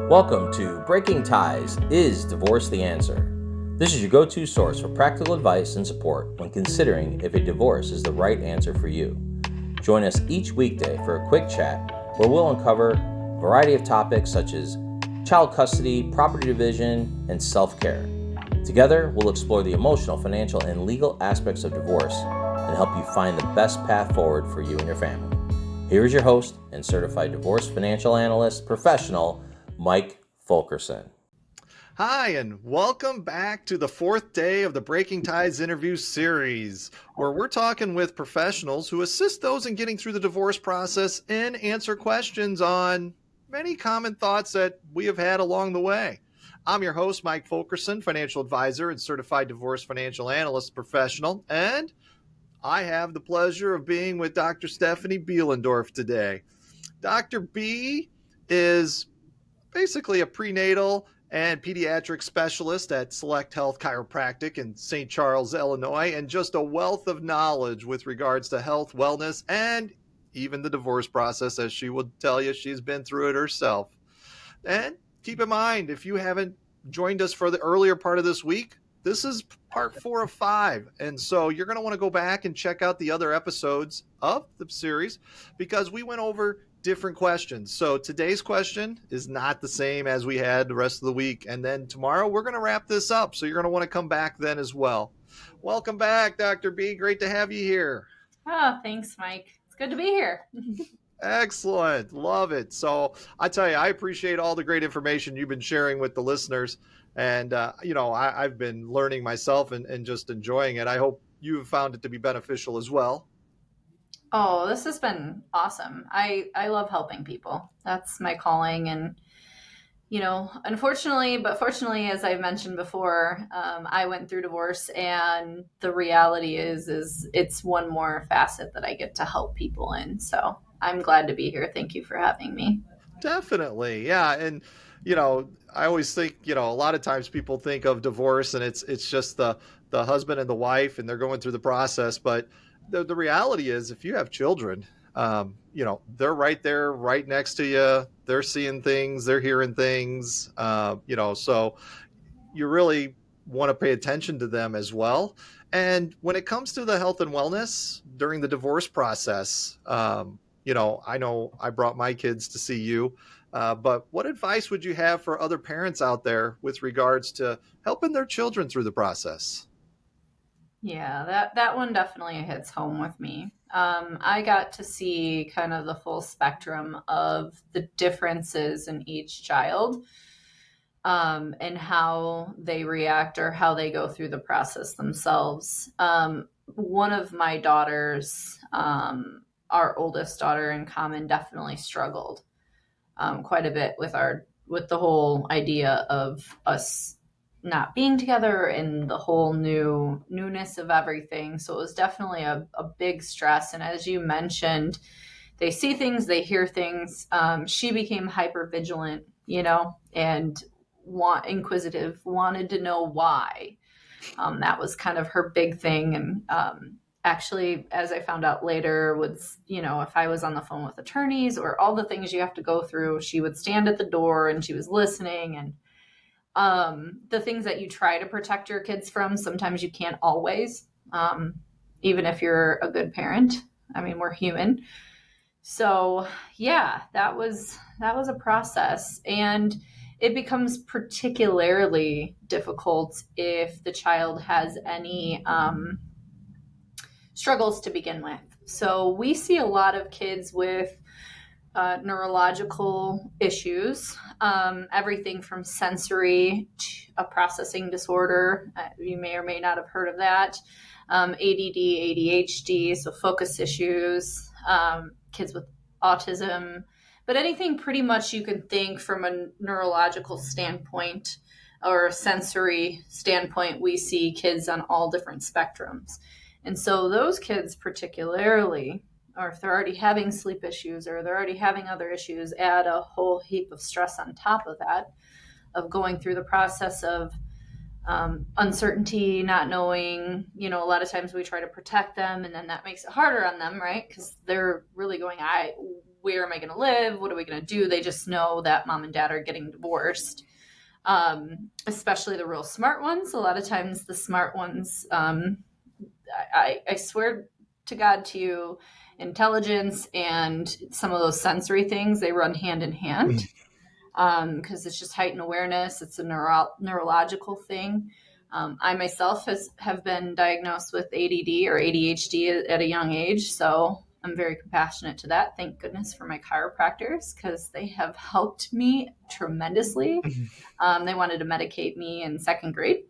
Welcome to Breaking Ties, Is Divorce the Answer? This is your go-to source for practical advice and support when considering if a divorce is the right answer for you. Join us each weekday for a quick chat where we'll uncover a variety of topics such as child custody, property division, and self-care. Together, we'll explore the emotional, financial, and legal aspects of divorce and help you find the best path forward for you and your family. Here is your host and Certified Divorce Financial Analyst professional, Mike Fulkerson. Hi, and welcome back to the fourth day of the Breaking Ties interview series, where we're talking with professionals who assist those in getting through the divorce process and answer questions on many common thoughts that we have had along the way. I'm your host, Mike Fulkerson, financial advisor and certified divorce financial analyst professional, and I have the pleasure of being with Dr. Stephanie Beelendorf today. Dr. B is basically a prenatal and pediatric specialist at Select Health Chiropractic in St. Charles, Illinois, and just a wealth of knowledge with regards to health, wellness, and even the divorce process, as she will tell you she's been through it herself. And keep in mind, if you haven't joined us for the earlier part of this week, this is part 4 of 5. And so you're going to want to go back and check out the other episodes of the series because we went over different questions. So today's question is not the same as we had the rest of the week. And then tomorrow we're going to wrap this up. So you're going to want to come back then as well. Welcome back, Dr. B. Great to have you here. Oh, thanks, Mike. It's good to be here. Excellent. Love it. So I tell you, I appreciate all the great information you've been sharing with the listeners. And, I've been learning myself and just enjoying it. I hope you've found it to be beneficial as well. Oh, this has been awesome. I love helping people. That's my calling. And, unfortunately, but fortunately, as I mentioned before, I went through divorce, and the reality is it's one more facet that I get to help people in. So I'm glad to be here. Thank you for having me. Definitely. Yeah. And, I always think, a lot of times people think of divorce and it's just the husband and the wife and they're going through the process. But the reality is if you have children, they're right there, right next to you. They're seeing things, they're hearing things, so you really want to pay attention to them as well. And when it comes to the health and wellness during the divorce process, I know I brought my kids to see you, but what advice would you have for other parents out there with regards to helping their children through the process? Yeah, that one definitely hits home with me. I got to see kind of the full spectrum of the differences in each child, and how they react or how they go through the process themselves. One of my daughters, our oldest daughter in common, definitely struggled quite a bit with the whole idea of us not being together and the whole newness of everything. So it was definitely a big stress. And as you mentioned, they see things, they hear things. She became hyper vigilant, and inquisitive, wanted to know why. That was kind of her big thing. And actually, as I found out later, was, if I was on the phone with attorneys or all the things you have to go through, she would stand at the door and she was listening. And the things that you try to protect your kids from, sometimes you can't always, even if you're a good parent. I mean, we're human. So yeah, that was a process. And it becomes particularly difficult if the child has any struggles to begin with. So we see a lot of kids with neurological issues, everything from sensory to a processing disorder. You may or may not have heard of that. ADD, ADHD, so focus issues, kids with autism, but anything pretty much you can think from a neurological standpoint or a sensory standpoint, we see kids on all different spectrums. And so those kids particularly, or if they're already having sleep issues or they're already having other issues, add a whole heap of stress on top of that, of going through the process of uncertainty, not knowing, a lot of times we try to protect them and then that makes it harder on them, right? Because they're really going, where am I going to live? What are we going to do? They just know that mom and dad are getting divorced. Especially the real smart ones. A lot of times the smart ones, I swear to God to you, intelligence and some of those sensory things, they run hand in hand. Because it's just heightened awareness. It's a neurological thing. I myself have been diagnosed with ADD or ADHD at a young age, so I'm very compassionate to that. Thank goodness for my chiropractors, because they have helped me tremendously. They wanted to medicate me in second grade.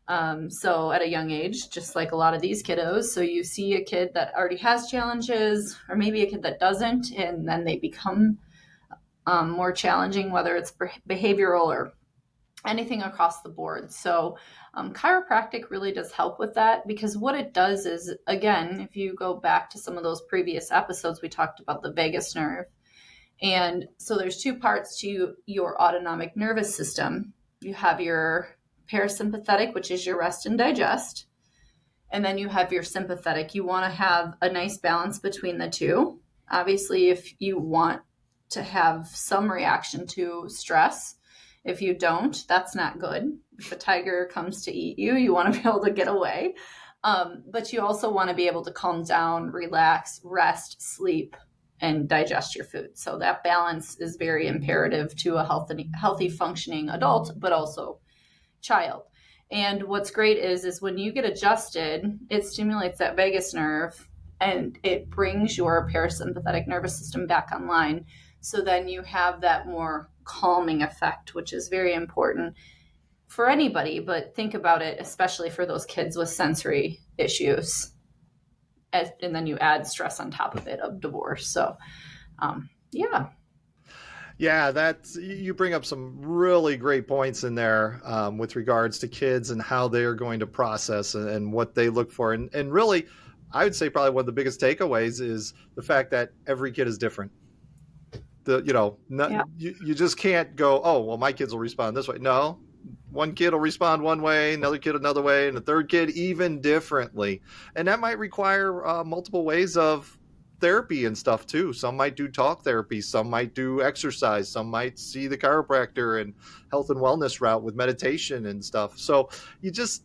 So at a young age, just like a lot of these kiddos, so you see a kid that already has challenges, or maybe a kid that doesn't, and then they become more challenging, whether it's behavioral or anything across the board. So chiropractic really does help with that, because what it does is, again, if you go back to some of those previous episodes, we talked about the vagus nerve. And so there's two parts to your autonomic nervous system. You have your parasympathetic, which is your rest and digest. And then you have your sympathetic. You want to have a nice balance between the two. Obviously, if you want to have some reaction to stress, if you don't, that's not good. If a tiger comes to eat you, you want to be able to get away. But you also want to be able to calm down, relax, rest, sleep, and digest your food. So that balance is very imperative to a healthy functioning adult, but also child. And what's great is when you get adjusted, it stimulates that vagus nerve and it brings your parasympathetic nervous system back online. So then you have that more calming effect, which is very important for anybody, but think about it, especially for those kids with sensory issues. And then you add stress on top of it of divorce. So, yeah. Yeah, you bring up some really great points in there with regards to kids and how they are going to process and what they look for. And really, I would say probably one of the biggest takeaways is the fact that every kid is different. You just can't go, oh, well, my kids will respond this way. No, one kid will respond one way, another kid another way, and the third kid even differently. And that might require multiple ways of therapy and stuff too. Some might do talk therapy, some might do exercise, some might see the chiropractor and health and wellness route with meditation and stuff. So you just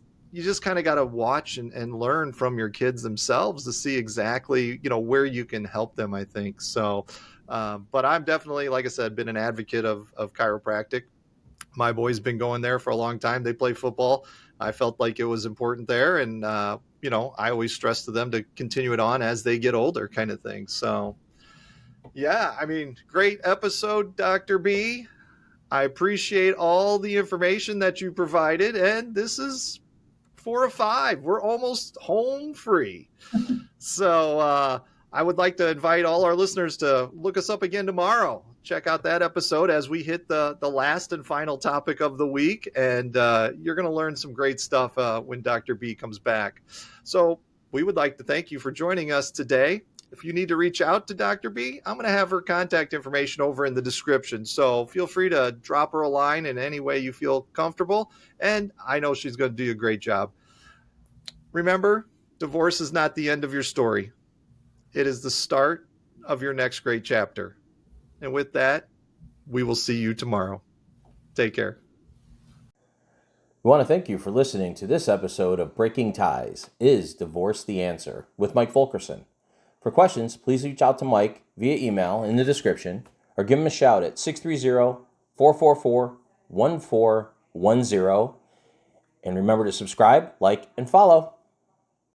kind of got to watch and learn from your kids themselves to see exactly, where you can help them, I think. So, but I'm definitely, like I said, been an advocate of chiropractic. My boys been going there for a long time. They play football. I felt like it was important there. And, I always stress to them to continue it on as they get older, kind of thing. So, yeah, I mean, great episode, Dr. B. I appreciate all the information that you provided. And this is 4 of 5. We're almost home free. So I would like to invite all our listeners to look us up again tomorrow. Check out that episode as we hit the last and final topic of the week. And you're going to learn some great stuff when Dr. B comes back. So we would like to thank you for joining us today. If you need to reach out to Dr. B, I'm going to have her contact information over in the description. So feel free to drop her a line in any way you feel comfortable. And I know she's going to do a great job. Remember, divorce is not the end of your story. It is the start of your next great chapter. And with that, we will see you tomorrow. Take care. We want to thank you for listening to this episode of Breaking Ties, Is Divorce the Answer? With Mike Fulkerson. For questions, please reach out to Mike via email in the description or give him a shout at 630-444-1410. And remember to subscribe, like, and follow.